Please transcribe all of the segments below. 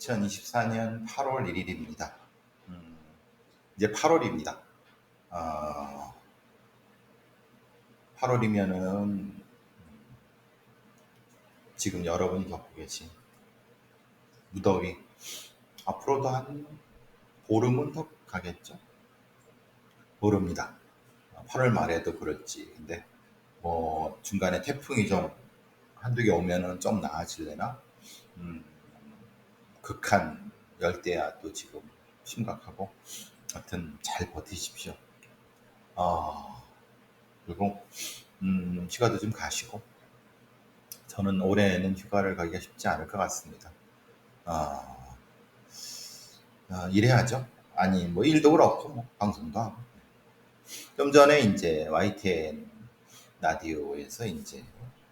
2024년 8월 1일입니다. 이제 8월입니다. 8월이면은 지금 여러분이 겪고 계신 무더위, 앞으로도 한 보름은 더 가겠죠? 모릅니다. 8월 말에도 그렇지. 근데 뭐 중간에 태풍이 좀 한두 개 오면은 좀 나아질래나? 극한 열대야도 지금 심각하고, 하여튼 잘 버티십시오. 그리고 휴가도 좀 가시고, 저는 올해는 휴가를 가기가 쉽지 않을 것 같습니다. 일해야죠. 아니 뭐 일도 그렇고 뭐 방송도 하고. 좀 전에 이제 YTN 라디오에서 이제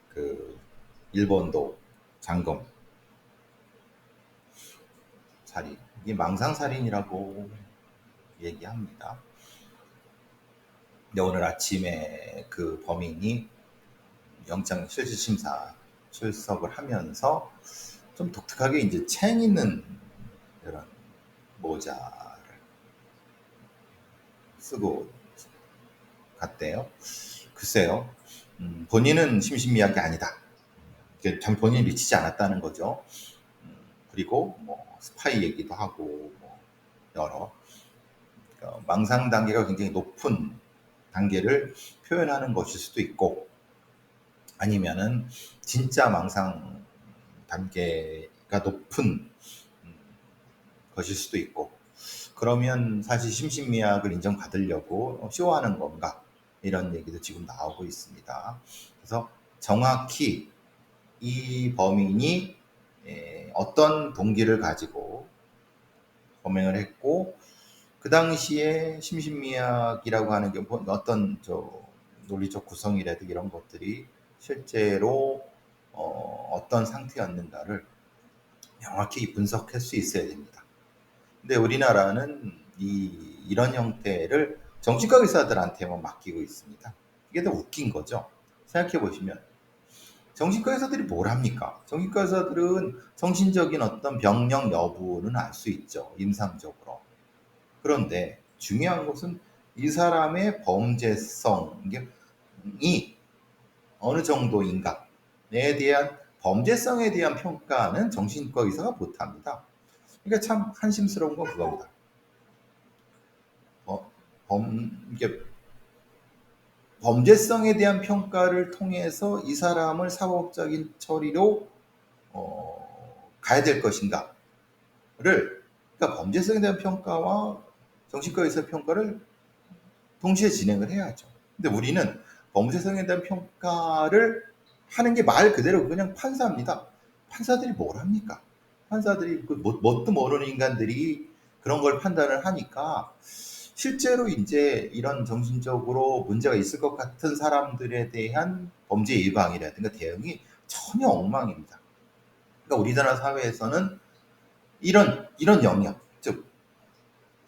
그 일본도 장검 살인, 이게 망상살인이라고 얘기합니다. 근데 오늘 아침에 그 범인이 영장 실질심사 출석을 하면서 좀 독특하게 이제 챙 있는 이런 모자를 쓰고 갔대요. 글쎄요. 본인은 심신미약이 아니다. 본인이 미치지 않았다는 거죠. 그리고 뭐 스파이 얘기도 하고 뭐 여러 망상 단계가 굉장히 높은 단계를 표현하는 것일 수도 있고, 아니면은 진짜 망상 단계가 높은 것일 수도 있고, 그러면 사실 심신미약을 인정받으려고 쇼하는 건가, 이런 얘기도 지금 나오고 있습니다. 그래서 정확히 이 범인이 어떤 동기를 가지고 범행을 했고, 그 당시에 심신미약이라고 하는 게 어떤 논리적 구성이라든가 이런 것들이 실제로 어떤 상태였는가를 명확히 분석할 수 있어야 됩니다. 근데 우리나라는 이런 형태를 정신과 의사들한테만 맡기고 있습니다. 이게 더 웃긴 거죠. 생각해 보시면 정신과 의사들이 뭘 합니까? 정신과 의사들은 정신적인 어떤 병력 여부는 알 수 있죠. 임상적으로. 그런데 중요한 것은 이 사람의 범죄성이 어느 정도인가에 대한, 범죄성에 대한 평가는 정신과 의사가 못합니다. 그러니까 참 한심스러운 건 그겁니다. 이게 범죄성에 대한 평가를 통해서 이 사람을 사법적인 처리로 가야 될 것인가를, 그러니까 범죄성에 대한 평가와 정신과 의사 평가를 동시에 진행을 해야죠. 근데 우리는 범죄성에 대한 평가를 하는 게 말 그대로 그냥 판사입니다. 판사들이 뭘 합니까? 판사들이 뭣도 모르는 인간들이 그런 걸 판단을 하니까, 실제로 이제 이런 정신적으로 문제가 있을 것 같은 사람들에 대한 범죄 예방이라든가 대응이 전혀 엉망입니다. 그러니까 우리나라 사회에서는 이런 영역, 즉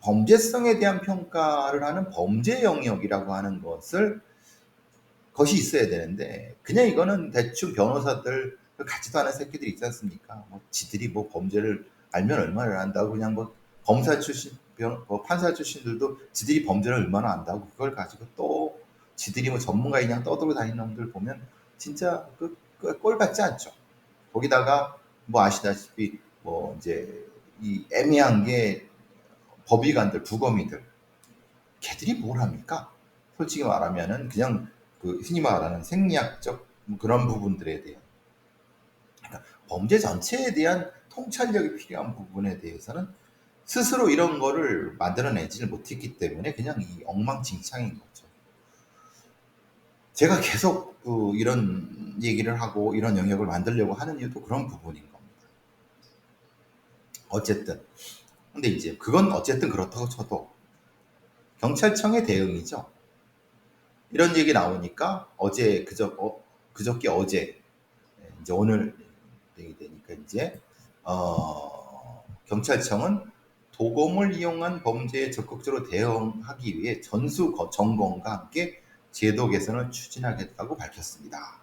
범죄성에 대한 평가를 하는 범죄 영역이라고 하는 것이 있어야 되는데, 그냥 이거는 대충 변호사들 같지도 않은 새끼들이 있지 않습니까? 뭐 지들이 뭐 범죄를 알면 얼마나 안다고, 그냥 뭐 검사 출신, 판사 출신들도 지들이 범죄를 얼마나 안다고 그걸 가지고 또 지들이 뭐 전문가이냐 떠들고 다니는 놈들 보면 진짜 꼴 같지 않죠. 거기다가 뭐 아시다시피 뭐 이제 이 애매한 게 법의관들, 부검이들, 걔들이 뭘 합니까? 솔직히 말하면은 그냥 그 흔히 말하는 생리학적 그런 부분들에 대한, 그러니까 범죄 전체에 대한 통찰력이 필요한 부분에 대해서는 스스로 이런 거를 만들어내지를 못했기 때문에 그냥 이 엉망진창인 거죠. 제가 계속 이런 얘기를 하고 이런 영역을 만들려고 하는 이유도 그런 부분인 겁니다. 어쨌든 근데 이제 그건 어쨌든 그렇다고 쳐도 경찰청의 대응이죠. 이런 얘기 나오니까 그저께 어제, 이제 오늘 얘기 되니까 이제 경찰청은 도검을 이용한 범죄에 적극적으로 대응하기 위해 전수 점검과 함께 제도 개선을 추진하겠다고 밝혔습니다.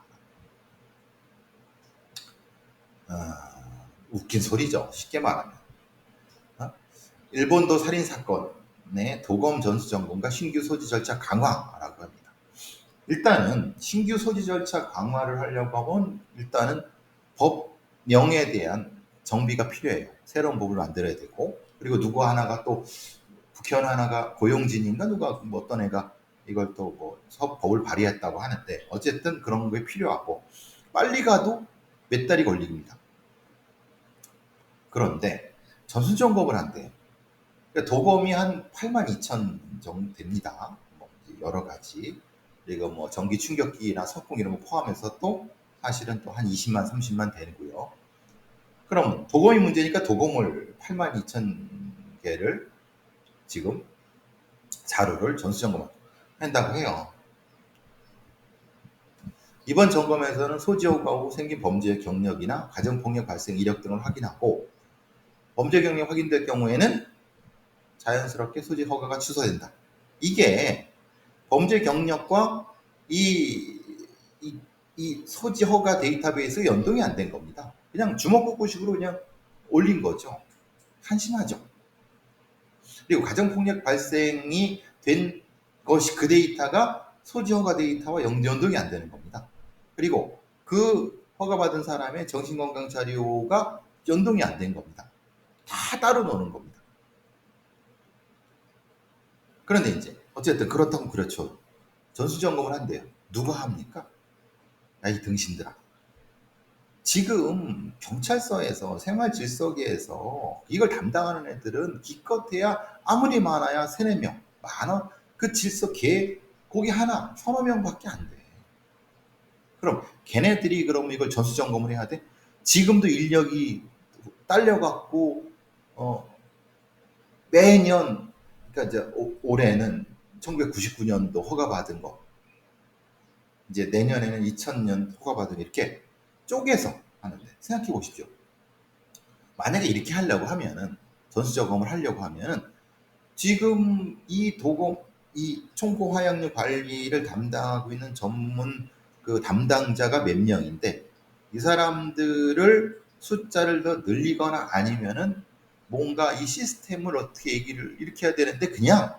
웃긴 소리죠. 쉽게 말하면. 일본도 살인 사건의 도검 전수 점검과 신규 소지 절차 강화라고 합니다. 일단은 신규 소지 절차 강화를 하려고 하면 일단은 법령에 대한 정비가 필요해요. 새로운 법을 만들어야 되고, 그리고 누구 하나가 또 국회의원 하나가 고용진인가 누가 뭐 어떤 애가 이걸 또 뭐 법을 발의했다고 하는데, 어쨌든 그런 게 필요하고 빨리 가도 몇 달이 걸립니다. 그런데 전수점검을 한대요. 그러니까 도검이 한 82,000 정도 됩니다. 뭐 여러 가지. 그리고 뭐 전기 충격기나 석궁 이런 거 포함해서 또 사실은 또 한 20만, 30만 되고요. 그럼 도검이 문제니까 도검을 82,000개를 지금 자료를 전수점검한다고 해요. 이번 점검에서는 소지 허가 후 생긴 범죄의 경력이나 가정폭력 발생 이력 등을 확인하고, 범죄 경력 확인될 경우에는 자연스럽게 소지 허가가 취소된다. 이게 범죄 경력과 이, 이 소지 허가 데이터베이스 연동이 안 된 겁니다. 그냥 주먹구구식으로 그냥 올린 거죠. 한심하죠. 그리고 가정폭력 발생이 된 것이 그 데이터가 소지 허가 데이터와 연동이 안 되는 겁니다. 그리고 그 허가받은 사람의 정신건강 자료가 연동이 안 된 겁니다. 다 따로 노는 겁니다. 그런데 이제 어쨌든 그렇다고 그렇죠. 전수점검을 한대요. 누가 합니까? 야, 이 등신들아. 지금 경찰서에서 생활질서계에서 이걸 담당하는 애들은 기껏해야 아무리 많아야 3, 4명. 많아. 그 질서계 거기 하나, 3, 4명밖에 안 돼. 그럼 걔네들이 그럼 이걸 전수점검을 해야 돼? 지금도 인력이 딸려갖고 매년, 그러니까 이제 올해는 1999년도 허가받은 거, 이제 내년에는 2000년 허가받은, 이렇게 쪼개서 하는데, 생각해 보십시오. 만약에 이렇게 하려고 하면은, 전수점검을 하려고 하면은 지금 이 도검, 이 총고 화약류 관리를 담당하고 있는 전문 그 담당자가 몇 명인데, 이 사람들을 숫자를 더 늘리거나 아니면은 뭔가 이 시스템을 어떻게 얘기를 이렇게 해야 되는데, 그냥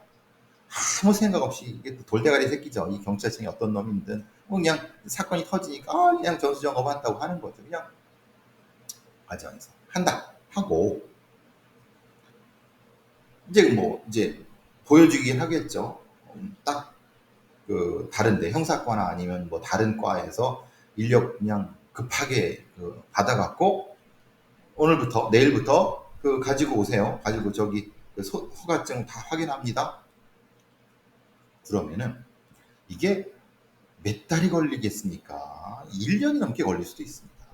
아무 생각 없이, 이게 돌대가리 새끼죠. 이 경찰청이 어떤 놈이든 그냥 사건이 터지니까 그냥 전수점검 한다고 하는 거죠. 그냥 과정에서 한다 하고, 이제 보여주긴 하겠죠. 딱 그 다른데 형사과나 아니면 뭐 다른 과에서 인력 그냥 급하게 받아갖고, 오늘부터 내일부터 가지고 오세요. 가지고 저기 허가증 다 확인합니다. 그러면은 이게 몇 달이 걸리겠습니까? 1년이 넘게 걸릴 수도 있습니다.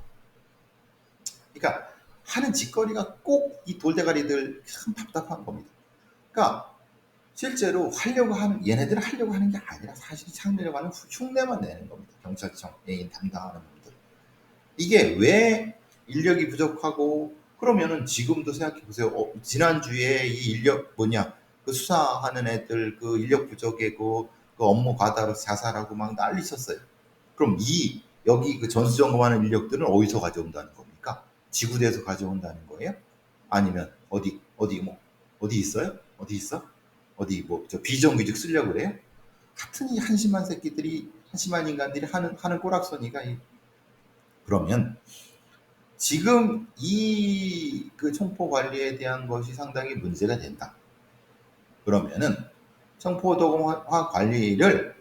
그러니까 하는 짓거리가 꼭 이 돌대가리들 참 답답한 겁니다. 그러니까 실제로 얘네들은 하려고 하는 게 아니라 사실 창내려고 하는 흉내만 내는 겁니다. 경찰청 애인 담당하는 분들. 이게 왜 인력이 부족하고, 그러면은 지금도 생각해 보세요. 지난주에 이 인력 그 수사하는 애들 그 인력 부족에 그 업무 과다로 자살하고 막 난리 쳤어요. 그럼 여기 그 전수점검하는 인력들은 어디서 가져온다는 겁니까? 지구대에서 가져온다는 거예요? 아니면 어디 있어요? 어디 있어? 어디 저 비정규직 쓰려고 그래요? 같은 이 한심한 새끼들이, 한심한 인간들이 하는 꼬락서니가, 그러면 지금 이 청포 관리에 대한 것이 상당히 문제가 된다. 그러면은 청포도공화 관리를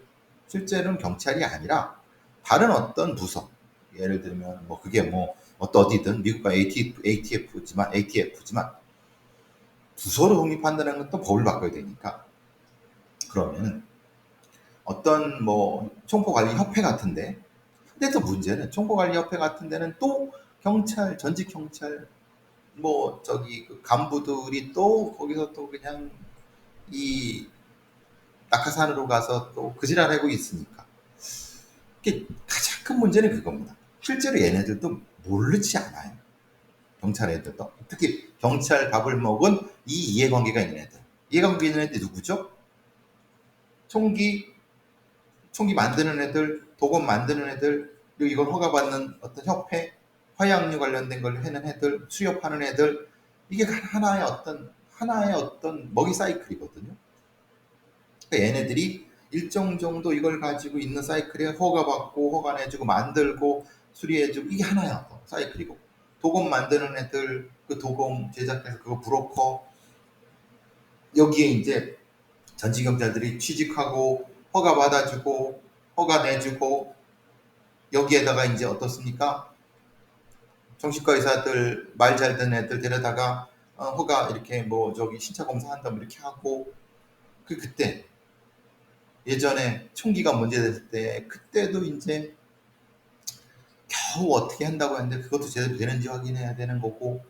실제로는 경찰이 아니라 다른 어떤 부서, 예를 들면 그게 어디든 미국과 ATF지만 부서로 독립한다는 건 또 법을 바꿔야 되니까, 그러면은 어떤 총포관리협회 같은데, 근데 또 문제는 총포관리협회 같은 데는 또 경찰, 전직 경찰 그 간부들이 또 거기서 또 그냥 이 낙하산으로 가서 또 그지랄하고 있으니까, 이게 가장 큰 문제는 그겁니다. 실제로 얘네들도 모르지 않아요. 경찰 애들도. 특히 경찰 밥을 먹은 이 이해관계가 있는 애들. 이해관계 있는 애들이 누구죠? 총기 만드는 애들, 도검 만드는 애들, 그리고 이걸 허가받는 어떤 협회, 화약류 관련된 걸 하는 애들, 수협하는 애들, 이게 하나의 어떤 하나의 어떤 먹이 사이클이거든요. 그러니까 얘네들이 일정 정도 이걸 가지고 있는 사이클에 허가받고 허가 내주고 만들고 수리해주고 이게 하나야 사이클이고, 도금 만드는 애들 그 도금 제작해서 그거 브로커, 여기에 이제 전지경찰들이 취직하고 허가 받아주고 허가 내주고, 여기에다가 이제 어떻습니까? 정신과 의사들 말 잘 듣는 애들 데려다가 허가 이렇게 뭐 저기 신차 검사한다 뭐 이렇게 하고, 그때 예전에 총기가 문제됐을 때 그때도 이제 겨우 어떻게 한다고 했는데 그것도 제대로 되는지 확인해야 되는 거고,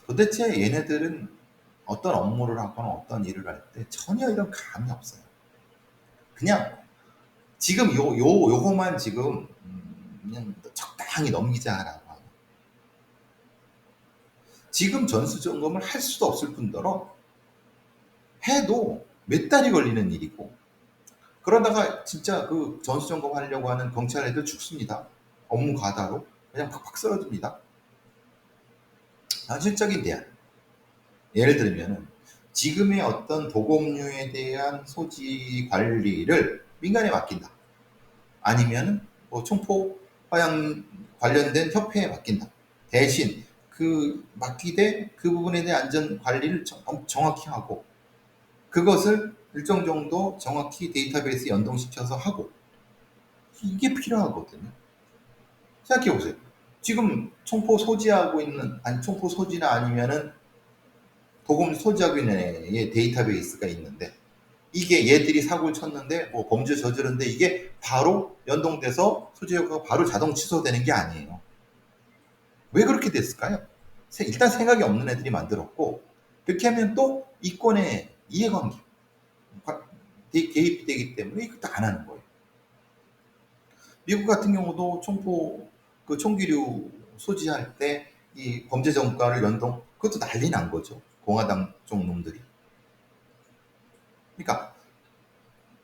도대체 얘네들은 어떤 업무를 하거나 어떤 일을 할 때 전혀 이런 감이 없어요. 그냥 지금 요거만 지금 그냥 적당히 넘기자라고 하고, 지금 전수점검을 할 수도 없을 뿐더러 해도 몇 달이 걸리는 일이고, 그러다가 진짜 그 전수점검 하려고 하는 경찰 애들 죽습니다. 업무 과다로 그냥 팍팍 쓰러집니다. 현실적인 대안, 예를 들면 지금의 어떤 도검류에 대한 소지 관리를 민간에 맡긴다, 아니면 뭐 총포 화양 관련된 협회에 맡긴다. 대신 그 맡기되 그 부분에 대한 안전 관리를 정확히 하고, 그것을 일정 정도 정확히 데이터베이스 연동시켜서 하고, 이게 필요하거든요. 생각해 보세요. 지금 총포 소지하고 있는, 아니 총포 소지나 아니면은 도금 소지하고 있는 애의 데이터베이스가 있는데, 이게 얘들이 사고를 쳤는데 뭐 범죄 저지른데 이게 바로 연동돼서 소지효과가 바로 자동 취소되는 게 아니에요. 왜 그렇게 됐을까요? 일단 생각이 없는 애들이 만들었고, 그렇게 하면 또 이권의 이해관계 개입이 되기 때문에 이것도 안 하는 거예요. 미국 같은 경우도 총포 그 총기류 소지할 때 이 범죄 전과를 연동, 그것도 난리 난 거죠. 공화당 쪽 놈들이. 그러니까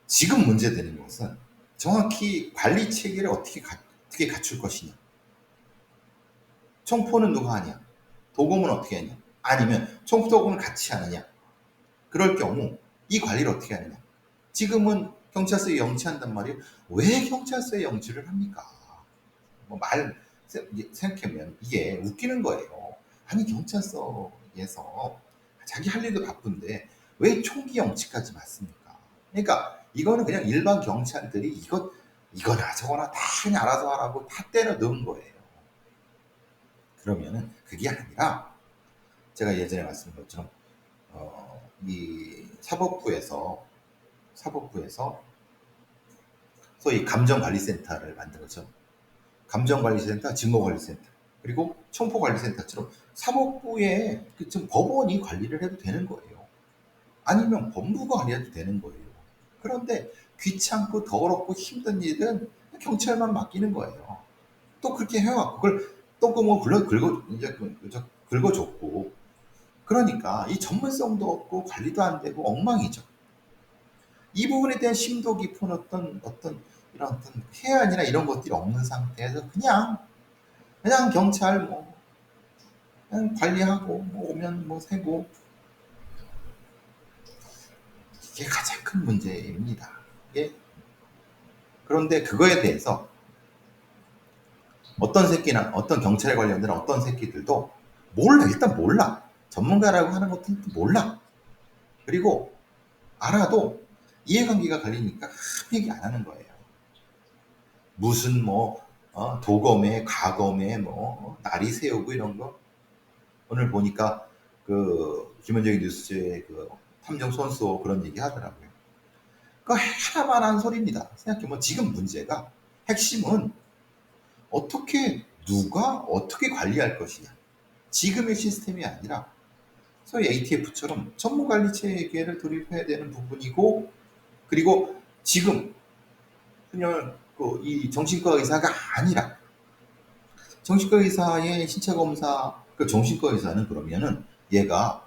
지금 문제되는 것은 정확히 관리 체계를 어떻게 갖출 것이냐. 총포는 누가 하냐? 도금은 어떻게 하냐? 아니면 총포 도금을 같이 하느냐? 그럴 경우 이 관리를 어떻게 하느냐? 지금은 경찰서에 영치한단 말이에요. 왜 경찰서에 영치를 합니까? 뭐 생각해보면 이게 웃기는 거예요. 아니 경찰서에서 자기 할 일도 바쁜데 왜 총기 영치까지 맞습니까? 그러니까 이거는 그냥 일반 경찰들이 이거나 저거나 다 그냥 알아서 하라고 다 때려 넣은 거예요. 그러면은 그게 아니라 제가 예전에 말씀드린 것처럼 이 사법부에서 소위 감정관리센터를 만든 거죠. 감정관리센터, 직무관리센터, 그리고 총포관리센터처럼 사법부에 좀 법원이 관리를 해도 되는 거예요. 아니면 법무부가 관리해도 되는 거예요. 그런데 귀찮고 더럽고 힘든 일은 경찰만 맡기는 거예요. 또 그렇게 해왔고, 그걸 또 뭐 긁어줬고, 그러니까 이 전문성도 없고 관리도 안 되고 엉망이죠. 이 부분에 대한 심도 깊은 어떤 이런 어떤 해안이나 이런 것들이 없는 상태에서 그냥 경찰 뭐 그냥 관리하고 뭐 오면 뭐 세고, 이게 가장 큰 문제입니다. 이게 그런데 그거에 대해서 어떤 새끼나 어떤 경찰에 관련된 어떤 새끼들도 일단 몰라. 전문가라고 하는 것도 몰라. 그리고 알아도 이해관계가 걸리니까 아무 얘기 안 하는 거예요. 무슨 뭐 도검에 과검에 뭐 날이 세우고 이런 거, 오늘 보니까 그 김현정의 뉴스에 그 탐정 손수호 그런 얘기 하더라고요. 그거 해야만 한 소리입니다. 생각해보면 지금 문제가 핵심은 누가 어떻게 관리할 것이냐. 지금의 시스템이 아니라 소위 ATF처럼 전문관리 체계를 도입해야 되는 부분이고, 그리고 지금 그냥 이 정신과 의사가 아니라 정신과 의사의 신체 검사, 그 정신과 의사는 그러면은 얘가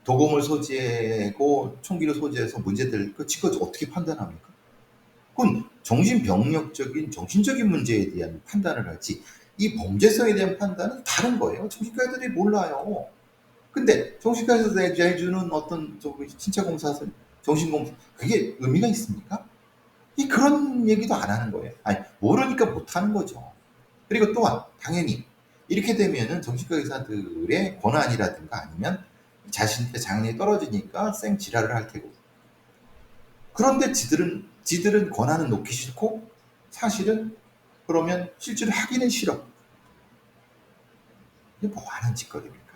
도검을 소지하고 총기를 소지해서 문제들 그걸 어떻게 판단합니까? 그건 정신병력적인 정신적인 문제에 대한 판단을 하지, 이 범죄성에 대한 판단은 다른 거예요. 정신과들이 몰라요. 근데 정신과에서 내주는 어떤 신체검사, 정신검사 그게 의미가 있습니까? 그런 얘기도 안 하는 거예요. 아니 모르니까 못 하는 거죠. 그리고 또한 당연히 이렇게 되면은 정신과 의사들의 권한이라든가 아니면 자신의 장애에 떨어지니까 생 지랄을 할 테고. 그런데 지들은 권한은 놓기 싫고 사실은 그러면 실제로 하기는 싫어. 이게 뭐 하는 짓거리입니까?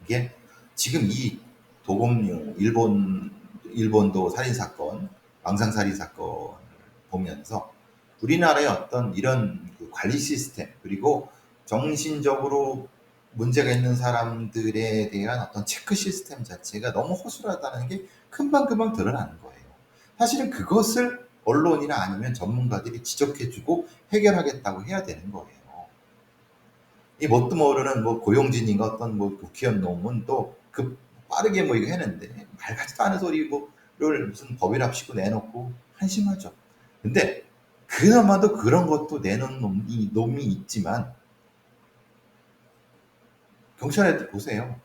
이게 지금 이 도검용 일본도 살인 사건, 망상 살인 사건을 보면서 우리나라의 어떤 이런 관리 시스템 그리고 정신적으로 문제가 있는 사람들에 대한 어떤 체크 시스템 자체가 너무 허술하다는 게 금방금방 드러나는 거예요. 사실은 그것을 언론이나 아니면 전문가들이 지적해주고 해결하겠다고 해야 되는 거예요. 이 뭣도 모르는 고용진인가 어떤 국회의원 놈은 또 빠르게 이거 했는데 말 같지도 않은 소리 를 무슨 법이랍시고 내놓고 한심하죠. 근데 그나마도 그런 것도 내놓은 놈이 있지만 경찰 애들 보세요.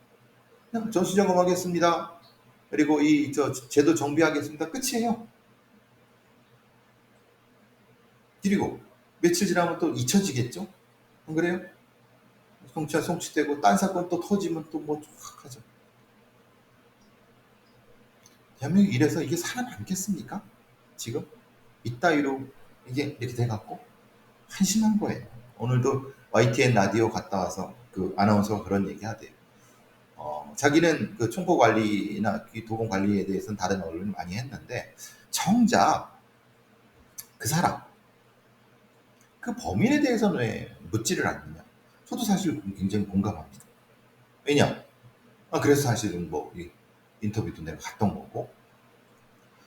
그냥 전수점검하겠습니다. 그리고 제도 정비하겠습니다. 끝이에요. 그리고 며칠 지나면 또 잊혀지겠죠? 안 그래요? 경찰 송치되고 딴 사건 또 터지면 또 하죠. 대한민국 이래서 이게 살아남겠습니까? 지금? 이따위로 이게 이렇게 돼갖고 한심한 거예요. 오늘도 YTN 라디오 갔다 와서 그 아나운서가 그런 얘기 하대요. 자기는 그 총포 관리나 도공 관리에 대해서는 다른 언론을 많이 했는데 정작 그 사람 그 범인에 대해서는 왜 묻지를 않느냐. 저도 사실 굉장히 공감합니다. 왜냐? 그래서 사실은 이 인터뷰도 내가 갔던 거고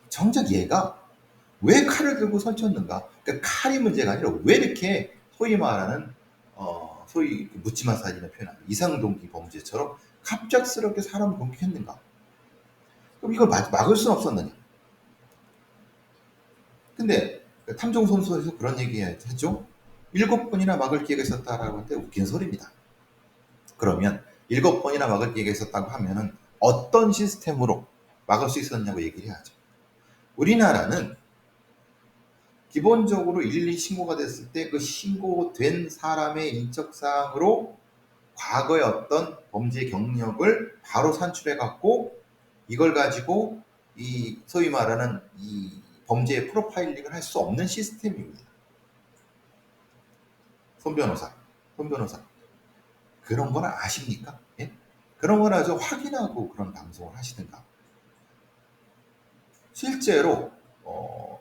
정작 얘가 왜 칼을 들고 설쳤는가? 그러니까 칼이 문제가 아니라 왜 이렇게 소위 말하는 소위 묻지마 살인을 표현하는 이상동기 범죄처럼 갑작스럽게 사람을 공격했는가? 그럼 이걸 막을 수는 없었느냐? 근데 탐정선수에서 그런 얘기 했죠. 7번이나 막을 기회가 있었다라고 하는데 웃긴 소리입니다. 그러면 7번이나 막을 기회가 있었다고 하면은 어떤 시스템으로 막을 수 있었냐고 얘기를 해야죠. 우리나라는 기본적으로 112 신고가 됐을 때 그 신고된 사람의 인적사항으로 과거의 어떤 범죄 경력을 바로 산출해 갖고 이걸 가지고 이 소위 말하는 이 범죄의 프로파일링을 할 수 없는 시스템입니다. 손 변호사 그런 거는 아십니까? 예? 그런 거나 좀 확인하고 그런 방송을 하시든가. 실제로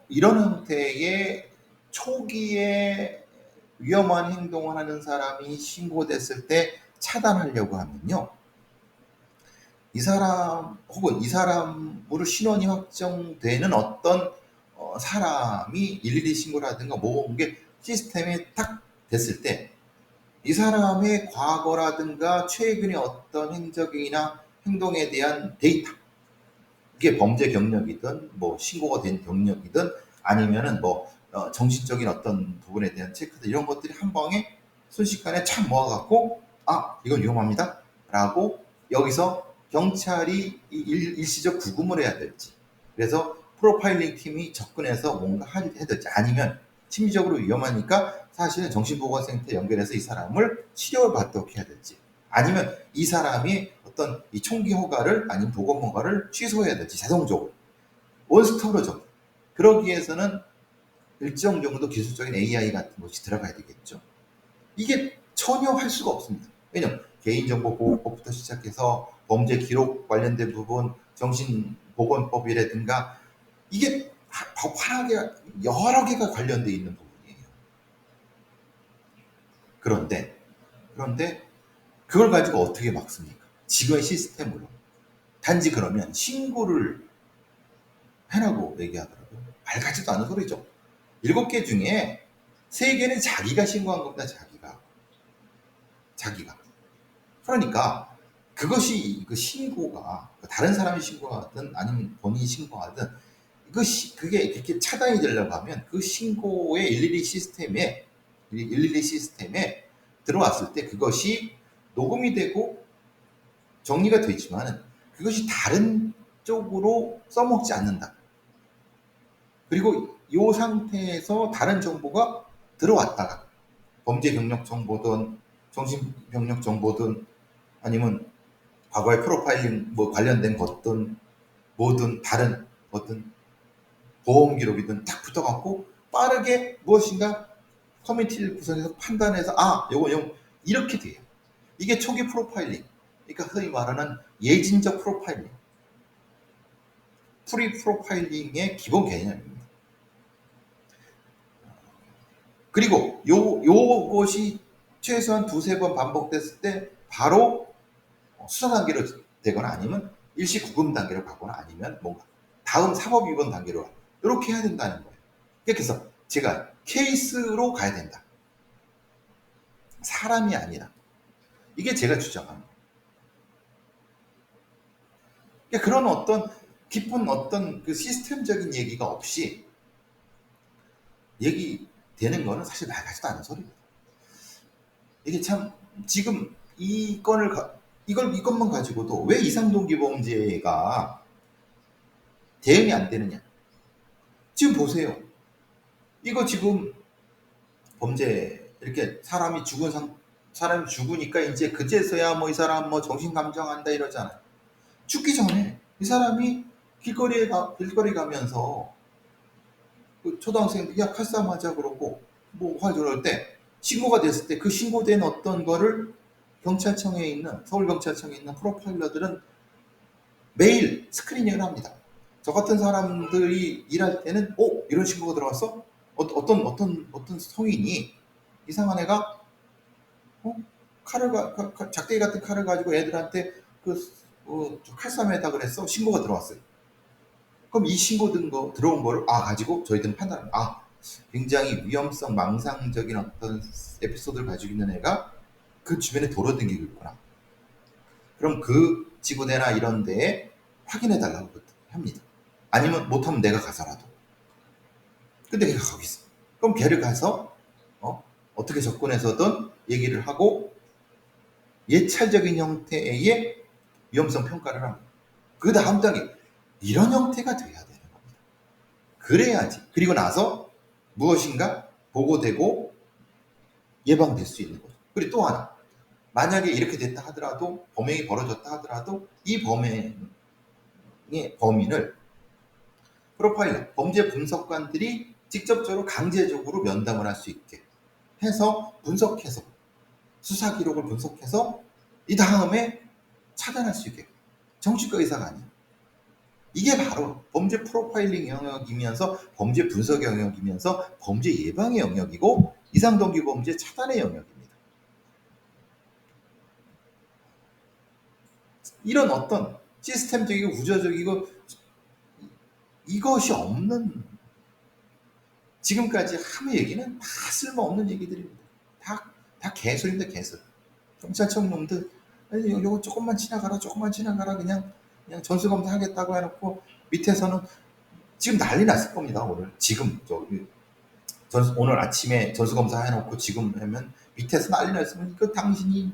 이런 형태의 초기에 위험한 행동을 하는 사람이 신고됐을 때 차단하려고 하면요. 이 사람 혹은 이 사람으로 신원이 확정되는 어떤 사람이 112 신고라든가 게 시스템에 딱 됐을 때 이 사람의 과거라든가 최근의 어떤 행적이나 행동에 대한 데이터 이게 범죄 경력이든 신고가 된 경력이든 아니면은 정신적인 어떤 부분에 대한 체크들 이런 것들이 한 방에 순식간에 착 모아갖고 이건 위험합니다 라고 여기서 경찰이 일시적 구금을 해야 될지 그래서 프로파일링 팀이 접근해서 뭔가 해야 될지 아니면 심리적으로 위험하니까 사실은 정신보건센터에 연결해서 이 사람을 치료를 받도록 해야 될지 아니면 이 사람이 어떤 이 총기 허가를 아니면 보건 허가를 취소해야 될지 자동적으로 원스톱으로 그러기 위해서는 일정 정도 기술적인 AI 같은 것이 들어가야 되겠죠. 이게 전혀 할 수가 없습니다. 왜냐면 개인정보보호법부터 시작해서 범죄 기록 관련된 부분, 정신보건법이라든가 이게 법 하나가 여러 개가 관련되어 있는 부분이에요. 그런데 그걸 가지고 어떻게 막습니까? 지금의 시스템으로. 단지 그러면 신고를 해라고 얘기하더라고요. 말 같지도 않은 소리죠. 7개 중에 3개는 자기가 신고한 겁니다. 자기가. 그러니까 그것이 그 신고가 다른 사람이 신고하든 아니면 본인이 신고하든 그게 이렇게 차단이 되려고 하면 그 신고의 112 시스템에 112 시스템에 들어왔을 때 그것이 녹음이 되고 정리가 되지만 그것이 다른 쪽으로 써먹지 않는다. 그리고 이 상태에서 다른 정보가 들어왔다가 범죄 경력 정보든 정신병력 정보든 아니면 과거의 프로파일링 뭐 관련된 것든 뭐든 다른 어떤 보험 기록이든 딱 붙어갖고 빠르게 무엇인가 커뮤니티를 구성해서 판단해서 요거 이렇게 돼요. 이게 초기 프로파일링. 그러니까 흔히 말하는 예진적 프로파일링. 프리 프로파일링의 기본 개념입니다. 그리고 요것이 최소한 두세 번 반복됐을 때 바로 수사 단계로 되거나 아니면 일시 구금 단계로 가거나 아니면 뭔가 다음 사법 위반 단계로 이렇게 해야 된다는 거예요. 그래서 제가 케이스로 가야 된다. 사람이 아니라. 이게 제가 주장하는 거예요. 그러니까 그런 어떤 깊은 어떤 그 시스템적인 얘기가 없이 얘기되는 거는 사실 말 같지도 않은 소리입니다. 이게 참 지금 이것만 가지고도 왜 이상동기범죄가 대응이 안 되느냐? 지금 보세요. 이거 지금 범죄 이렇게 사람이 죽으니까 이제 그제서야 뭐 이 사람 뭐 정신 감정한다 이러잖아요. 죽기 전에 이 사람이 길거리 가면서 그 초등학생들 야 칼싸움 하자 그러고 뭐 하자 그럴 때 신고가 됐을 때 그 신고된 어떤 거를 경찰청에 있는 서울경찰청에 있는 프로파일러들은 매일 스크리닝을 합니다. 저 같은 사람들이 일할 때는 이런 신고가 들어왔어? 어떤 성인이 이상한 애가 작대기 같은 칼을 가지고 애들한테 칼싸움했다 그랬어. 신고가 들어왔어요. 그럼 이 신고 들어온 거를 가지고 저희들은 판단합니다. 굉장히 위험성 망상적인 어떤 에피소드를 가지고 있는 애가 그 주변에 돌아다니고 있구나. 그럼 그 지구대나 이런 데에 확인해 달라고 합니다. 아니면 못하면 내가 가서라도. 근데 걔가 거기 있어. 그럼 걔를 가서 어떻게 접근해서든 얘기를 하고 예찰적인 형태의 위험성 평가를 합니다. 그 다음 단계 이런 형태가 돼야 되는 겁니다. 그래야지. 그리고 나서 무엇인가 보고되고 예방될 수 있는 거죠. 그리고 또 하나. 만약에 이렇게 됐다 하더라도 범행이 벌어졌다 하더라도 이 범행의 범인을 프로파일러, 범죄 분석관들이 직접적으로 강제적으로 면담을 할 수 있게 해서 분석해서 수사 기록을 분석해서 이 다음에 차단할 수 있게 정치과 의사가 아니에요. 이게 바로 범죄 프로파일링 영역이면서 범죄 분석 영역이면서 범죄 예방의 영역이고 이상동기 범죄 차단의 영역입니다. 이런 어떤 시스템적이고 구조적이고 이것이 없는 지금까지 하는 얘기는 다 쓸모없는 얘기들입니다. 다 개소리입니다. 개소리. 경찰청 놈들 요거 조금만 지나가라 그냥 전수검사 하겠다고 해놓고 밑에서는 지금 난리 났을 겁니다. 오늘 지금 오늘 아침에 전수검사 해놓고 지금 하면 밑에서 난리 났으면 이거 당신이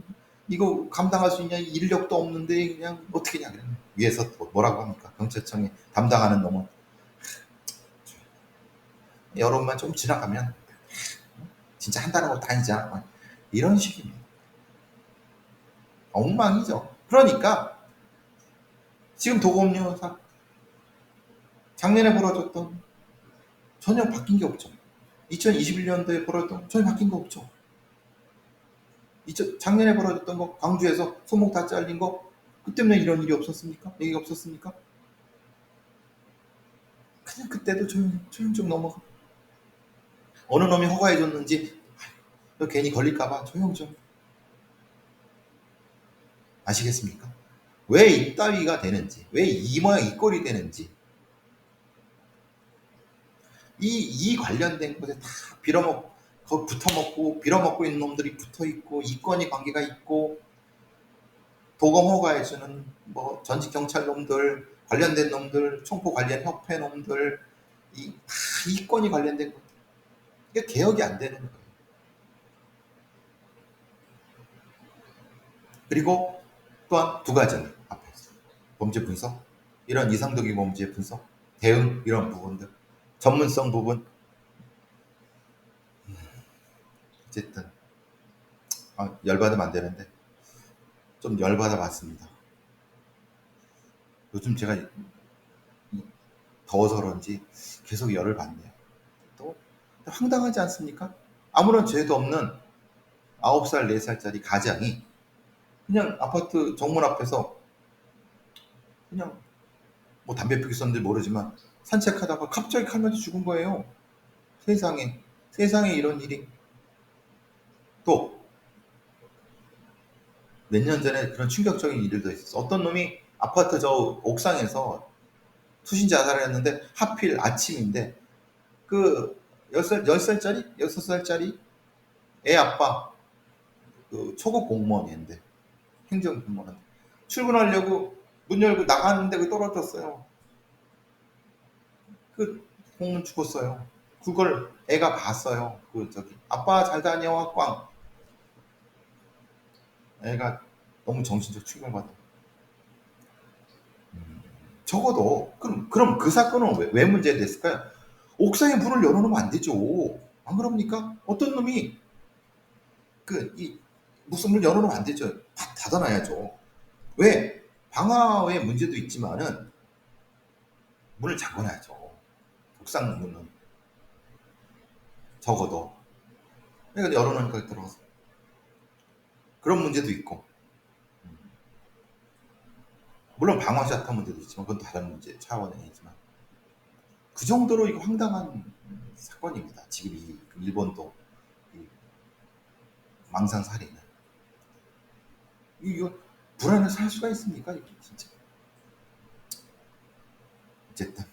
이거 감당할 수 있냐 인력도 없는데 그냥 어떻게 하냐 위에서 뭐라고 합니까? 경찰청에 담당하는 놈은 여론만 좀 지나가면 진짜 한다는 것도 아니잖아. 이런 식입니다. 엉망이죠. 그러니까 지금 도검료 작년에 벌어졌던 전혀 바뀐 게 없죠. 2021년도에 벌어졌던 전혀 바뀐 거 없죠. 작년에 벌어졌던 거 광주에서 손목 다 잘린 거 그 때문에 이런 일이 없었습니까? 얘기가 없었습니까? 그냥 그때도 조용 넘어가. 어느 놈이 허가해줬는지 괜히 걸릴까봐 조용 좀. 아시겠습니까? 왜 이따위가 되는지, 왜 이 모양 이 꼴이 되는지 이 관련된 것에 다 붙어먹고 빌어먹고 있는 놈들이 붙어있고 이권이 관계가 있고 도검 허가해주는 뭐 전직 경찰 놈들 관련된 놈들 총포 관련 협회 놈들 다 이권이 관련된 것들 이게 개혁이 안 되는 거예요. 그리고 또한 두 가지 앞에서 범죄 분석, 이런 이상적인 범죄 분석, 대응 이런 부분들, 전문성 부분. 어쨌든 열받으면 안 되는데 좀 열받아 봤습니다. 요즘 제가 더워서 그런지 계속 열을 받네요. 또 황당하지 않습니까? 아무런 죄도 없는 9살, 4살짜리 가장이 그냥 아파트 정문 앞에서 그냥 뭐 담배 피고 있었는지 모르지만 산책하다가 갑자기 칼 맞아 죽은 거예요. 세상에, 세상에 이런 일이. 또 몇 년 전에 그런 충격적인 일도 있었어. 어떤 놈이 아파트 저 옥상에서 투신 자살을 했는데 하필 아침인데 그 10살짜리? 6살짜리 애 아빠, 그 초급 공무원인데, 행정공무원. 출근하려고 문 열고 나가는데 그 떨어졌어요. 그 공무원 죽었어요. 그걸 애가 봤어요. 그 저기 아빠 잘 다녀와 꽝. 애가 너무 정신적 충격받아. 적어도 그럼 그 사건은 왜 문제됐을까요? 옥상에 문을 열어놓으면 안 되죠. 안 그럽니까? 어떤 놈이 이 무슨 문을 열어놓으면 안 되죠. 닫아놔야죠. 왜? 방화의 문제도 있지만은 문을 잠궈놔야죠. 옥상 문은 적어도. 그러니까 열어놓으니까 들어가서 그런 문제도 있고, 물론 방화샷 문제도 있지만 그건 다른 문제 차원의 얘기지만 그 정도로 이거 황당한 사건입니다. 지금 이 일본도 이 망상 살인은 이거 불안해서 살 수가 있습니까? 이게 진짜. 어쨌든